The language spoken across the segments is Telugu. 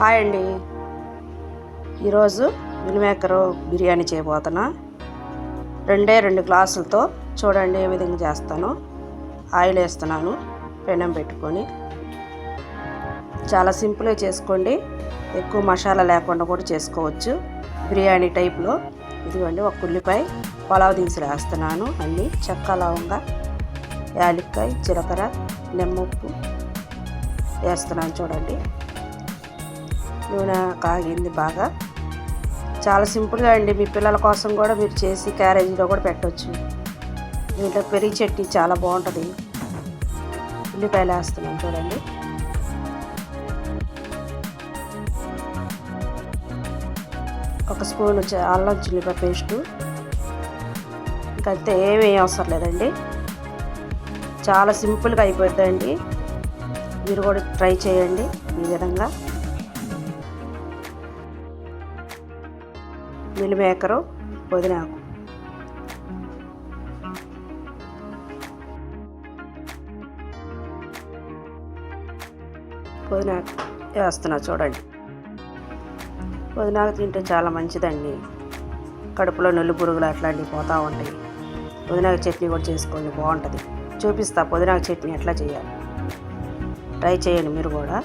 హాయ్ అండి. ఈరోజు మిల్మేకర్ బిర్యానీ చేయబోతున్నా. 2 గ్లాసులతో చూడండి ఏ విధంగా చేస్తాను. ఆయిల్ వేస్తున్నాను పెనం పెట్టుకొని. చాలా సింపుల్గా చేసుకోండి, ఎక్కువ మసాలా లేకుండా కూడా చేసుకోవచ్చు బిర్యానీ టైప్లో. ఇదిగోండి ఒక ఉల్లిపాయ, పలావ్ దినుసులు వేస్తున్నాను అన్నీ, చెక్క లవంగా యాలక్కాయ జీలకర్ర నిమ్మప్పు వేస్తున్నాను. చూడండి నూనె కాగింది బాగా. చాలా సింపుల్గా అండి, మీ పిల్లల కోసం కూడా మీరు చేసి క్యారేజీలో కూడా పెట్టవచ్చు. దీంట్లో పెరుగు చట్నీ చాలా బాగుంటుంది. ఉల్లిపాయలు వేస్తున్నాను చూడండి. ఒక స్పూన్ అల్లం చిల్లిపాయ పేస్టు. ఇంకంతే, ఏమీ అవసరం లేదండి, చాలా సింపుల్గా అయిపోతుందండి. మీరు కూడా ట్రై చేయండి ఈ విధంగా. మిల్మేకరు, పుదీనాకు, పుదీనాకు వేస్తున్నా చూడండి. పుదీనాకు తింటే చాలా మంచిదండి, కడుపులో నొల్లి పురుగులు అట్లాంటివి పోతూ ఉంటాయి. పుదీనాకు చట్నీ కూడా చేసుకోండి, బాగుంటుంది. చూపిస్తా పుదీనాకు చట్నీ ఎట్లా చేయాలి, ట్రై చేయండి మీరు కూడా.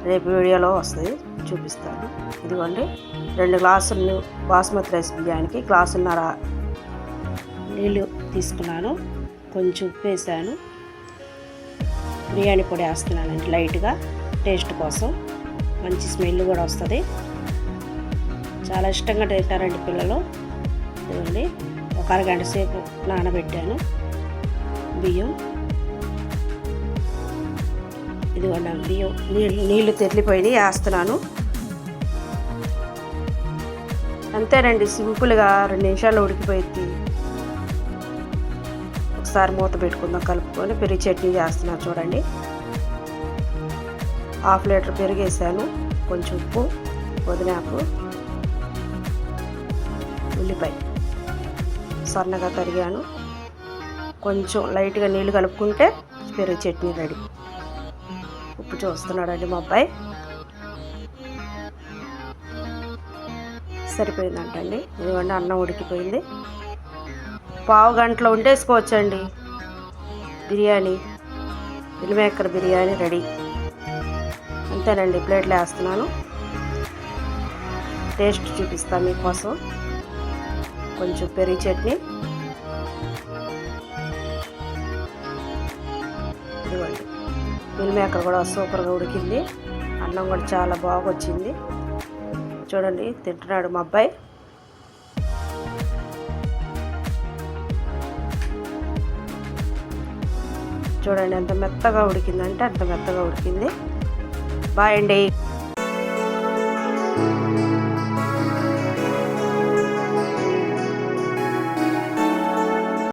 రేపు వీడియోలో వస్తుంది, చూపిస్తాను. ఇదిగోండి 2 గ్లాసులు బాస్మతి రైస్ బిర్యానీకి గ్లాసున్నర నీళ్ళు తీసుకున్నాను. కొంచెం ఉప్పు వేసాను. బిర్యానీ పొడి వేస్తున్నానండి లైట్గా, టేస్ట్ కోసం. మంచి స్మెల్ కూడా వస్తుంది, చాలా ఇష్టంగా తింటారండి పిల్లలు. ఇదిగోండి ఒక అరగంట సేపు నానబెట్టాను బియ్యం. ఇదిగోండి బియ్యం నీళ్ళు తెరిలిపోయి వేస్తున్నాను. అంతేనండి, సింపుల్గా 2 నిమిషాల్లో ఉడికిపోయింది. ఒకసారి మూత పెట్టుకుందాం కలుపుకొని. పెరుగు చట్నీ చేస్తున్నాను చూడండి. 1/2 లీటర్ పెరుగు వేసాను, కొంచెం ఉప్పు, పుదీనాకు, ఉల్లిపాయ సన్నగా తరిగాను. కొంచెం లైట్గా నీళ్ళు కలుపుకుంటే పెరుగు చట్నీ రెడీ. ఉప్పు చూస్తున్నాడండి మా అబ్బాయి. సరిపోయిందంటండి. ఇదిగోండి అన్నం ఉడికిపోయింది. పావు గంటలో వండేసుకోవచ్చండి బిర్యానీ. మిల్మేకర్ బిర్యానీ రెడీ. అంతేనండి, ప్లేట్లో వేస్తున్నాను. టేస్ట్ చూపిస్తాను మీకోసం. కొంచెం పెరుగు చట్నీ. ఇదిగోండి మిల్మేకర్ కూడా సూపర్గా ఉడికింది. అన్నం కూడా చాలా బాగా వచ్చింది. చూడండి తింటున్నాడు మా అబ్బాయి. చూడండి ఎంత మెత్తగా ఉడికిందంటే అంత మెత్తగా ఉడికింది. బాయ్ అండి.